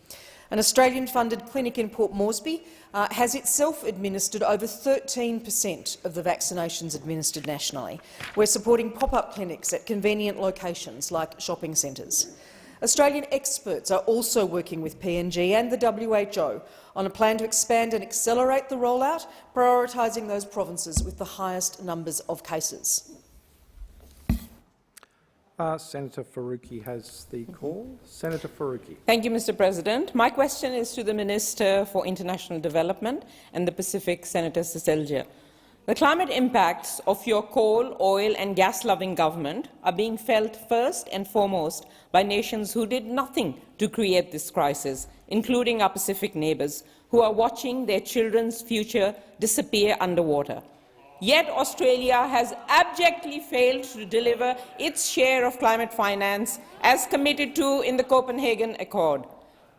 An Australian-funded clinic in Port Moresby has itself administered over 13% of the vaccinations administered nationally. We're supporting pop-up clinics at convenient locations like shopping centres. Australian experts are also working with PNG and the WHO on a plan to expand and accelerate the rollout, prioritising those provinces with the highest numbers of cases. Senator Faruqi has the call. Senator Faruqi. Thank you, Mr. President. My question is to the Minister for International Development and the Pacific, Senator Seselja. The climate impacts of your coal, oil and gas-loving government are being felt first and foremost by nations who did nothing to create this crisis, including our Pacific neighbours, who are watching their children's future disappear underwater. Yet Australia has abjectly failed to deliver its share of climate finance as committed to in the Copenhagen Accord.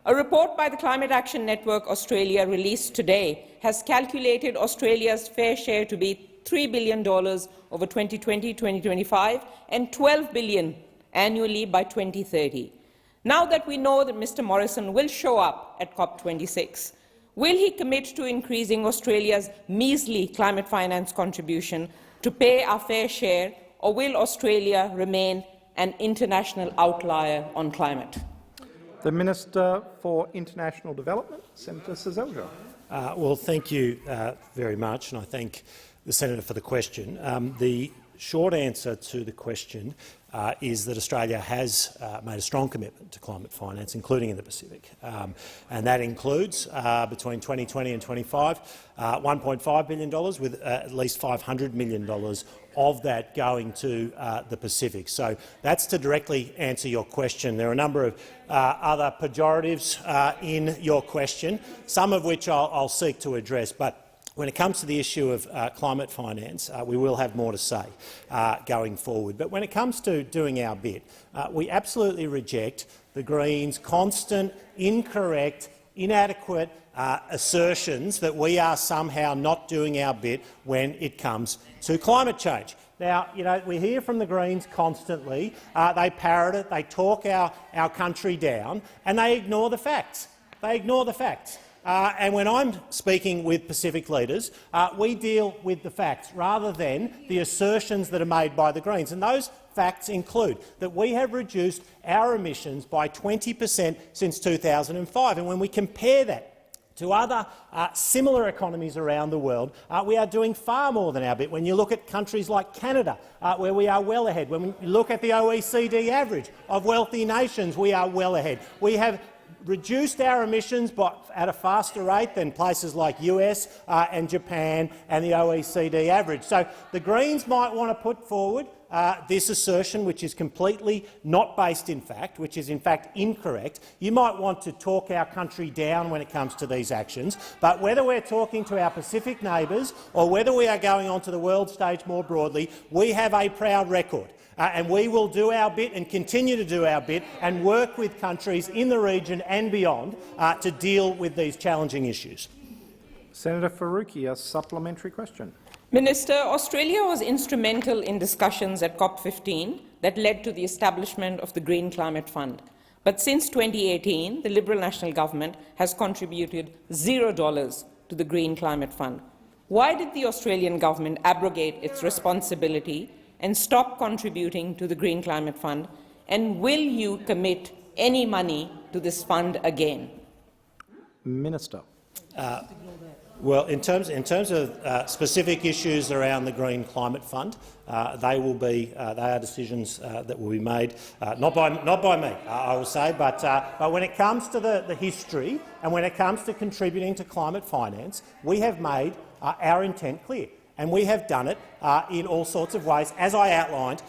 A report by the Climate Action Network Australia released today has calculated Australia's fair share to be $3 billion over 2020-2025 and $12 billion annually by 2030. Now that we know that Mr. Morrison will show up at COP26, will he commit to increasing Australia's measly climate finance contribution to pay our fair share, or will Australia remain an international outlier on climate? The Minister for International Development, Senator Seselja. Well, thank you very much, and I thank the Senator for the question. The short answer to the question is that Australia has made a strong commitment to climate finance, including in the Pacific. And that includes, between 2020 and 25, $1.5 billion, with at least $500 million of that going to the Pacific. So that's to directly answer your question. There are a number of other pejoratives in your question, some of which I'll seek to address. But when it comes to the issue of climate finance, we will have more to say going forward. But when it comes to doing our bit, we absolutely reject the Greens' constant, incorrect, inadequate assertions that we are somehow not doing our bit when it comes to climate change. Now, we hear from the Greens constantly. They parrot it, they talk our country down, and they ignore the facts. They ignore the facts. And when I'm speaking with Pacific leaders, we deal with the facts rather than the assertions that are made by the Greens. And those facts include that we have reduced our emissions by 20% since 2005. And when we compare that to other similar economies around the world, we are doing far more than our bit. When you look at countries like Canada, where we are well ahead, when you look at the OECD average of wealthy nations, we are well ahead. We have reduced our emissions at a faster rate than places like US and Japan and the OECD average. So the Greens might want to put forward this assertion, which is completely not based in fact, which is in fact incorrect. You might want to talk our country down when it comes to these actions, but whether we're talking to our Pacific neighbours or whether we are going onto the world stage more broadly, we have a proud record. And we will do our bit and continue to do our bit and work with countries in the region and beyond to deal with these challenging issues. Senator Faruqi, a supplementary question. Minister, Australia was instrumental in discussions at COP15 that led to the establishment of the Green Climate Fund. But since 2018, the Liberal National Government has contributed $0 to the Green Climate Fund. Why did the Australian government abrogate its responsibility and stop contributing to the Green Climate Fund, and will you commit any money to this fund again? Minister. Well, in terms of specific issues around the Green Climate Fund, they are decisions that will be made not by me, I will say, but when it comes to the history and when it comes to contributing to climate finance, we have made our intent clear. And we have done it in all sorts of ways, as I outlined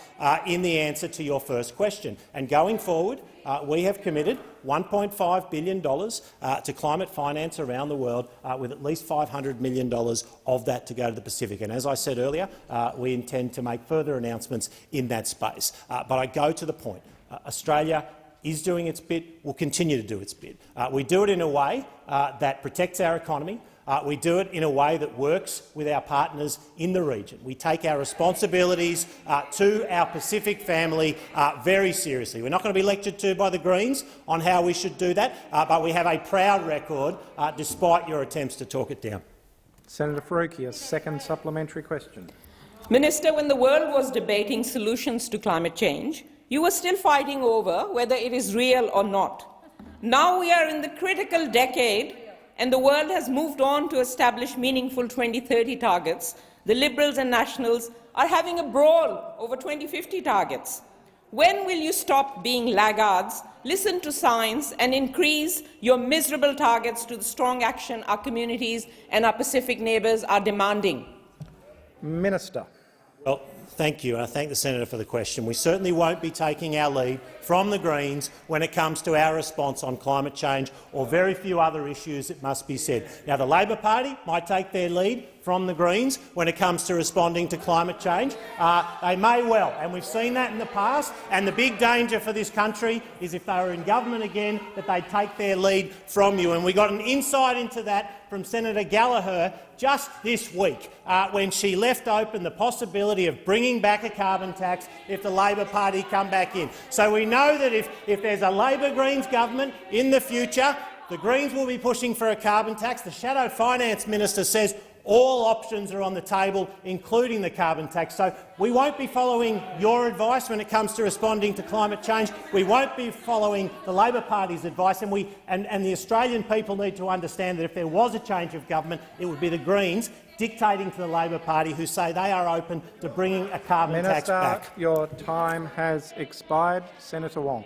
in the answer to your first question. And going forward, we have committed $1.5 billion to climate finance around the world, with at least $500 million of that to go to the Pacific. And as I said earlier, we intend to make further announcements in that space. But I go to the point. Australia is doing its bit, will continue to do its bit. We do it in a way that protects our economy. We do it in a way that works with our partners in the region. We take our responsibilities to our Pacific family very seriously. We're not going to be lectured to by the Greens on how we should do that, but we have a proud record despite your attempts to talk it down. Senator Faruqi, a second supplementary question. Minister, when the world was debating solutions to climate change, you were still fighting over whether it is real or not. Now we are in the critical decade and the world has moved on to establish meaningful 2030 targets. The Liberals and Nationals are having a brawl over 2050 targets. When will you stop being laggards, listen to science and increase your miserable targets to the strong action our communities and our Pacific neighbours are demanding? Minister. Well, thank you, and I thank the senator for the question. We certainly won't be taking our lead from the Greens when it comes to our response on climate change or very few other issues, it must be said. Now, the Labor Party might take their lead from the Greens when it comes to responding to climate change. They may well, and we've seen that in the past. And the big danger for this country is if they were in government again, that they'd take their lead from you. And we got an insight into that from Senator Gallagher just this week, when she left open the possibility of bringing back a carbon tax if the Labor Party come back in. So we know that if there's a Labor-Greens government in the future, the Greens will be pushing for a carbon tax. The Shadow Finance Minister says all options are on the table, including the carbon tax. So we won't be following your advice when it comes to responding to climate change. We won't be following the Labor Party's advice, and the Australian people need to understand that if there was a change of government, it would be the Greens dictating to the Labor Party, who say they are open to bringing a carbon tax back. Minister, your time has expired. Senator Wong.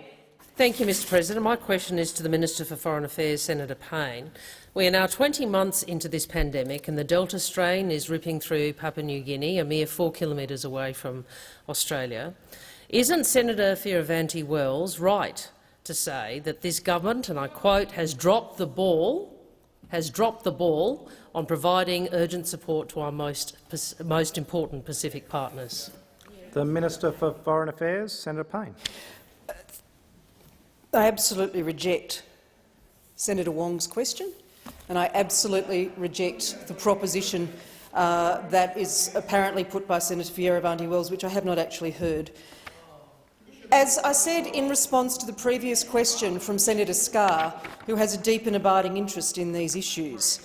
Thank you, Mr President. My question is to the Minister for Foreign Affairs, Senator Payne. We are now 20 months into this pandemic and the Delta strain is ripping through Papua New Guinea, a mere 4 kilometres away from Australia. Isn't Senator Fierravanti-Wells right to say that this government, and I quote, has dropped the ball on providing urgent support to our most important Pacific partners? The Minister for Foreign Affairs, Senator Payne. I absolutely reject Senator Wong's question, and I absolutely reject the proposition that is apparently put by Senator Fierravanti-Wells, which I have not actually heard. As I said in response to the previous question from Senator Scarr, who has a deep and abiding interest in these issues,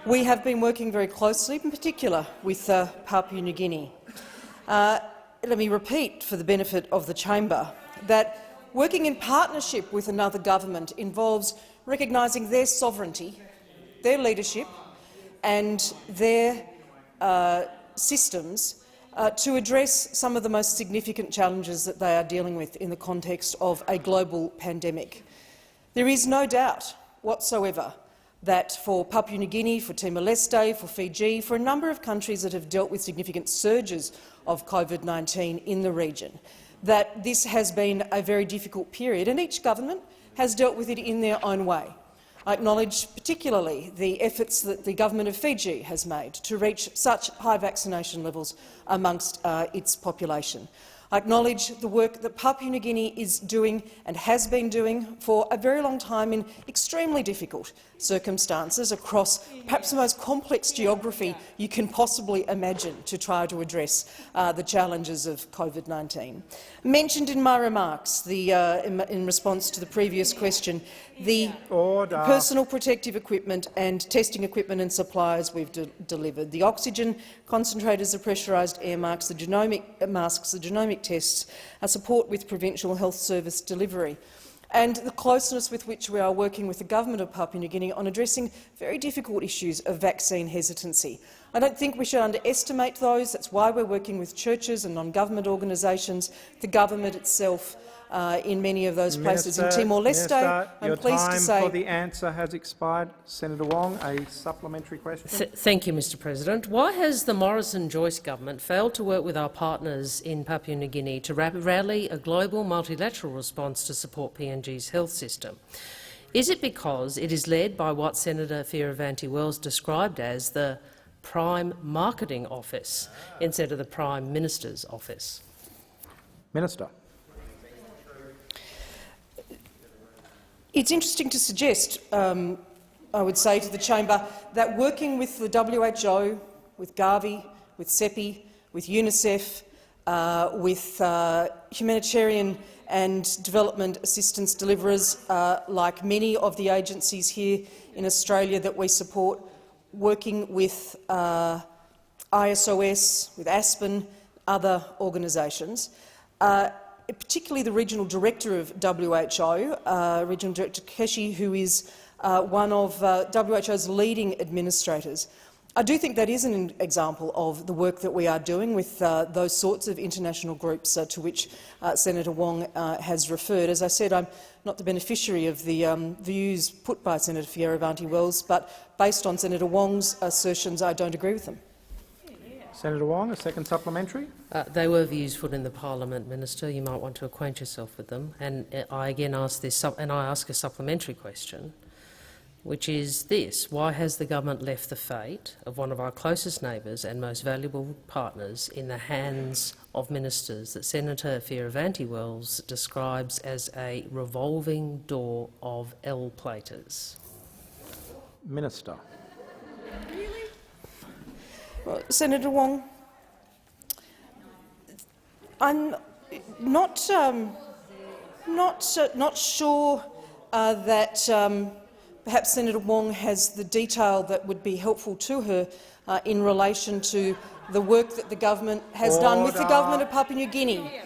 we have been working very closely, in particular with Papua New Guinea. Let me repeat, for the benefit of the chamber, that working in partnership with another government involves recognising their sovereignty, their leadership and their systems to address some of the most significant challenges that they are dealing with in the context of a global pandemic. There is no doubt whatsoever that for Papua New Guinea, for Timor-Leste, for Fiji, for a number of countries that have dealt with significant surges of COVID-19 in the region, that this has been a very difficult period, and each government has dealt with it in their own way. I acknowledge particularly the efforts that the government of Fiji has made to reach such high vaccination levels amongst its population. I acknowledge the work that Papua New Guinea is doing and has been doing for a very long time in extremely difficult circumstances across perhaps the most complex geography you can possibly imagine to try to address the challenges of COVID-19. Mentioned in my remarks, in response to the previous question, the personal protective equipment and testing equipment and supplies we've delivered, the oxygen concentrators, the pressurised air masks, the genomic tests, support with provincial health service delivery, and the closeness with which we are working with the government of Papua New Guinea on addressing very difficult issues of vaccine hesitancy. I don't think we should underestimate those. That's why we're working with churches and non-government organisations, the government itself, in many of those places. In Timor-Leste, I'm pleased to say— your time for the answer has expired. Senator Wong, a supplementary question. Thank you, Mr President. Why has the Morrison-Joyce government failed to work with our partners in Papua New Guinea to rally a global multilateral response to support PNG's health system? Is it because it is led by what Senator Fierravanti-Wells described as the Prime Marketing Office instead of the Prime Minister's Office? Minister. It's interesting to suggest, I would say to the chamber, that working with the WHO, with Gavi, with CEPI, with UNICEF, with humanitarian and development assistance deliverers, like many of the agencies here in Australia that we support, working with ISOS, with Aspen, other organisations, particularly the Regional Director of WHO, Regional Director Keshi, who is one of WHO's leading administrators. I do think that is an example of the work that we are doing with those sorts of international groups to which Senator Wong has referred. As I said, I'm not the beneficiary of the views put by Senator Fierravanti-Wells, but based on Senator Wong's assertions, I don't agree with them. Senator Wong, a second supplementary. They were views put in the Parliament, Minister. You might want to acquaint yourself with them. And I again ask this, and I ask a supplementary question, which is this: why has the government left the fate of one of our closest neighbours and most valuable partners in the hands of ministers that Senator Fierravanti-Wells describes as a revolving door of L-platers? Minister. Well, Senator Wong, I'm not sure that perhaps Senator Wong has the detail that would be helpful to her in relation to the work that the government has done with the government of Papua New Guinea.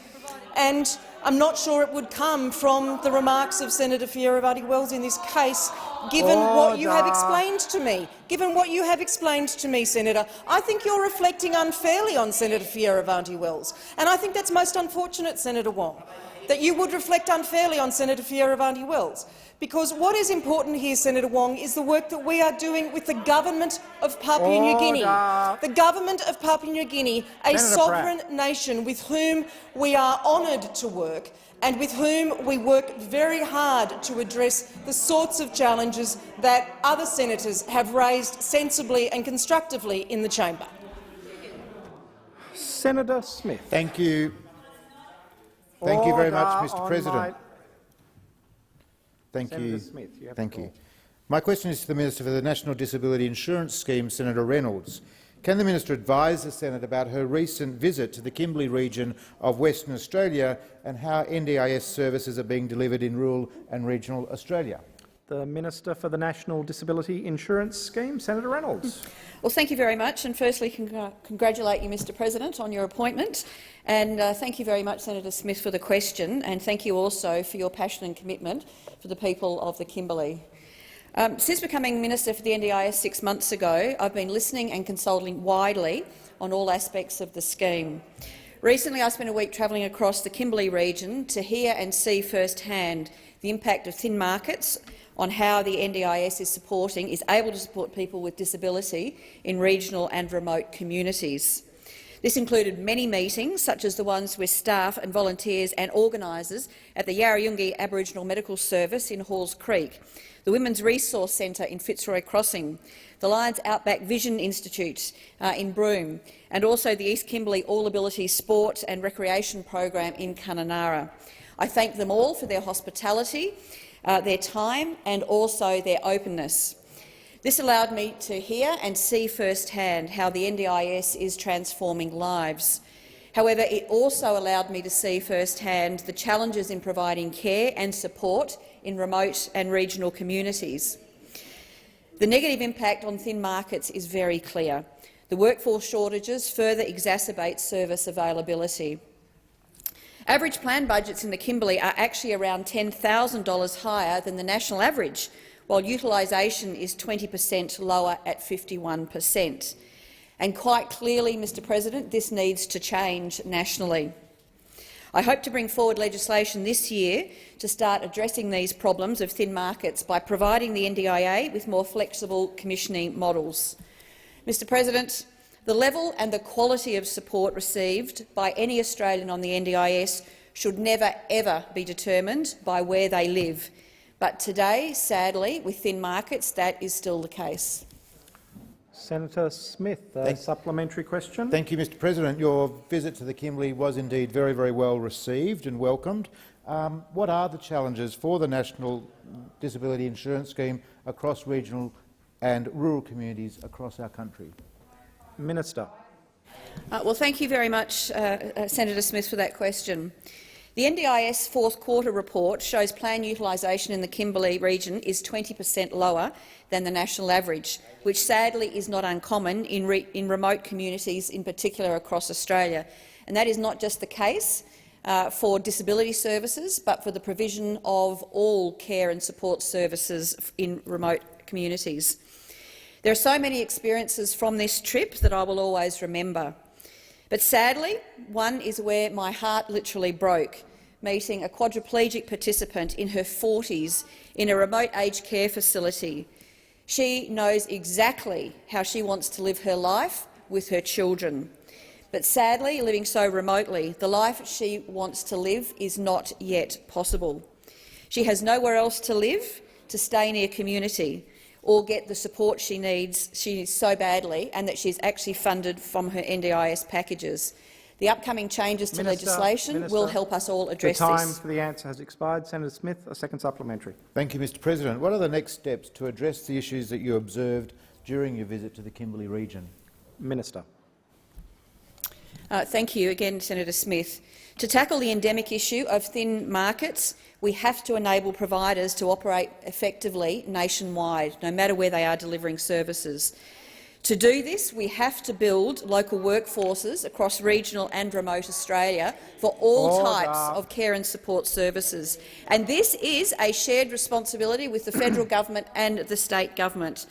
And I'm not sure it would come from the remarks of Senator Fierravanti-Wells in this case, given what you have explained to me. Given what you have explained to me, Senator, I think you're reflecting unfairly on Senator Fierravanti-Wells, and I think that's most unfortunate, Senator Wong, that you would reflect unfairly on Senator Fierravanti-Wells. Because what is important here, Senator Wong, is the work that we are doing with the government of Papua New Guinea. The government of Papua New Guinea, a sovereign nation with whom we are honoured to work and with whom we work very hard to address the sorts of challenges that other senators have raised sensibly and constructively in the chamber. Senator Smith. Thank you. Thank you very much, Mr. President. Thank you. Smith, Thank you. My question is to the Minister for the National Disability Insurance Scheme, Senator Reynolds. Can the minister advise the Senate about her recent visit to the Kimberley region of Western Australia and how NDIS services are being delivered in rural and regional Australia? The Minister for the National Disability Insurance Scheme, Senator Reynolds. Well, thank you very much, and firstly congratulate you, Mr. President, on your appointment, and thank you very much, Senator Smith, for the question, and thank you also for your passion and commitment for the people of the Kimberley. Since becoming Minister for the NDIS 6 months ago, I've been listening and consulting widely on all aspects of the scheme. Recently, I spent a week travelling across the Kimberley region to hear and see firsthand the impact of thin markets on how the NDIS is able to support people with disability in regional and remote communities. This included many meetings, such as the ones with staff and volunteers and organisers at the Yarrayungi Aboriginal Medical Service in Halls Creek, the Women's Resource Centre in Fitzroy Crossing, the Lions Outback Vision Institute in Broome, and also the East Kimberley All Ability Sport and Recreation Program in Kununurra. I thank them all for their hospitality, their time and also their openness. This allowed me to hear and see firsthand how the NDIS is transforming lives. However, it also allowed me to see firsthand the challenges in providing care and support in remote and regional communities. The negative impact on thin markets is very clear. The workforce shortages further exacerbate service availability. Average plan budgets in the Kimberley are actually around $10,000 higher than the national average, while utilisation is 20% lower at 51%. And quite clearly, Mr. President, this needs to change nationally. I hope to bring forward legislation this year to start addressing these problems of thin markets by providing the NDIA with more flexible commissioning models. Mr. President, the level and the quality of support received by any Australian on the NDIS should never, ever be determined by where they live. But today, sadly, with thin markets, that is still the case. Senator Smith, a supplementary question. Thank you, Mr. President. Your visit to the Kimberley was indeed very, very well received and welcomed. What are the challenges for the National Disability Insurance Scheme across regional and rural communities across our country? Minister. Well, thank you very much, Senator Smith, for that question. The NDIS fourth quarter report shows plan utilisation in the Kimberley region is 20% lower than the national average, which sadly is not uncommon in remote communities, in particular across Australia. And that is not just the case for disability services, but for the provision of all care and support services in remote communities. There are so many experiences from this trip that I will always remember. But sadly, one is where my heart literally broke, meeting a quadriplegic participant in her 40s in a remote aged care facility. She knows exactly how she wants to live her life with her children. But sadly, living so remotely, the life she wants to live is not yet possible. She has nowhere else to live, to stay near community, or get the support she needs so badly, and that she's actually funded from her NDIS packages. The upcoming changes to legislation will help us all address this. The time for the answer has expired. Senator Smith, a second supplementary. Thank you, Mr President. What are the next steps to address the issues that you observed during your visit to the Kimberley region? Minister. Thank you again, Senator Smith. To tackle the endemic issue of thin markets, we have to enable providers to operate effectively nationwide, no matter where they are delivering services. To do this, we have to build local workforces across regional and remote Australia for all types of care and support services. And this is a shared responsibility with the federal government and the state government.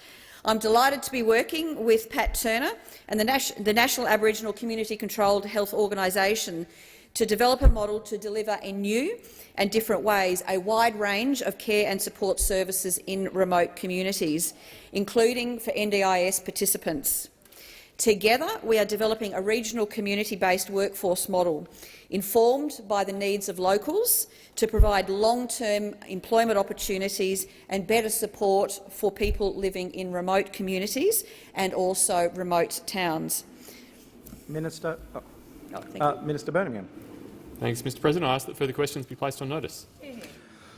I'm delighted to be working with Pat Turner and the National Aboriginal Community Controlled Health Organisation to develop a model to deliver in new and different ways a wide range of care and support services in remote communities, including for NDIS participants. Together, we are developing a regional community-based workforce model informed by the needs of locals to provide long-term employment opportunities and better support for people living in remote communities and also remote towns. Minister. Minister Birmingham. Thanks, Mr President. I ask that further questions be placed on notice.